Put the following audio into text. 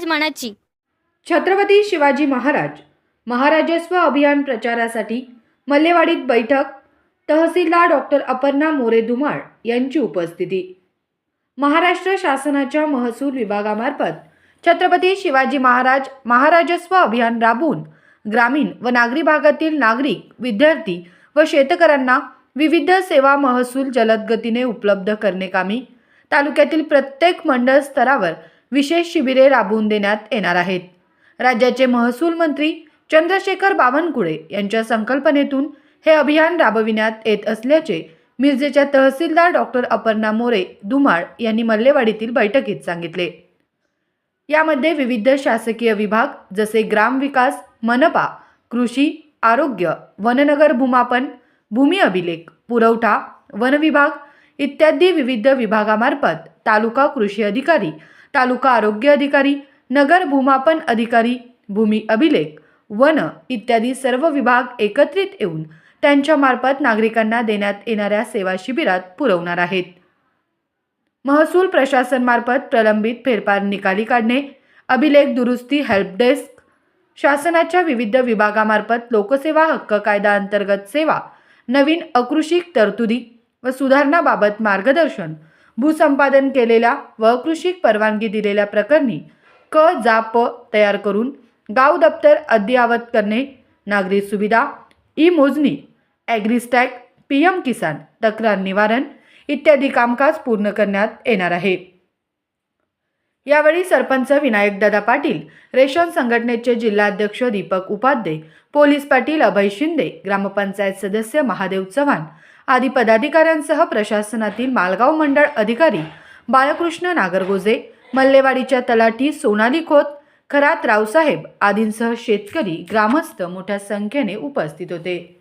मनाची। छत्रपती शिवाजी महाराज महाराजस्व अभियान प्रचारासाठी मल्लेवाडीत बैठक। तहसीलदार डॉक्टर अपर्णा मोरे धुमाळ यांची उपस्थिती। महाराष्ट्र शासनाच्या महसूल विभागामार्फत छत्रपती शिवाजी महाराज महाराजस्व अभियान राबवून ग्रामीण व नागरी भागातील नागरिक, विद्यार्थी व शेतकऱ्यांना विविध सेवा महसूल जलद गतीने उपलब्ध करण्याकामी तालुक्यातील प्रत्येक मंडळ स्तरावर विशेष शिबिरे राबवून देण्यात येणार आहेत। राज्याचे महसूल मंत्री चंद्रशेखर बावनकुळे यांच्या संकल्पनेतून हे अभियान राबविण्यात येत असल्याचे मिरजेच्या तहसीलदार डॉक्टर अपर्णा मोरे धुमाळ यांनी मल्लेवाडीतील बैठकीत सांगितले। यामध्ये विविध शासकीय विभाग जसे ग्रामविकास, मनपा, कृषी, आरोग्य, वननगर भूमापन, भूमी अभिलेख, पुरवठा, वन विभाग इत्यादी विविध विभागामार्फत तालुका कृषी अधिकारी, तालुका आरोग्य अधिकारी, नगर भूमापन अधिकारी, भूमी अभिलेख, वन इत्यादी सर्व विभाग एकत्रित येऊन त्यांच्या मार्फत नागरिकांना देण्यात येणाऱ्या सेवा शिबिरात पुरवणार आहेत। महसूल प्रशासन मार्फत प्रलंबित फेरफार निकाली काढणे, अभिलेख दुरुस्ती, हेल्प डेस्क, शासनाच्या विविध विभागामार्फत लोकसेवा हक्क कायदा अंतर्गत सेवा, नवीन अकृषिक तरतुदी व सुधारणाबाबत मार्गदर्शन, भूसंपादन केलेल्या व अकृषिक परवानगी दिलेल्या प्रकरणी क.जा.प. तयार करून गाव दप्तर अद्ययावत करणे, नागरी सुविधा, ई मोजणी, ॲग्रिस्टॅग, PM किसान, तक्रार निवारण इत्यादी कामकाज पूर्ण करण्यात येणार आहे। यावेळी सरपंच विनायकदादा पाटील, रेशन संघटनेचे जिल्हाध्यक्ष दीपक उपाध्ये, पोलीस पाटील अभय शिंदे, ग्रामपंचायत सदस्य महादेव चव्हाण आदी पदाधिकाऱ्यांसह प्रशासनातील मालगाव मंडळ अधिकारी बाळकृष्ण नागरगोजे, मल्लेवाडीच्या तलाठी सोनाली खोत, खरात रावसाहेब आदींसह शेतकरी, ग्रामस्थ मोठ्या संख्येने उपस्थित होते।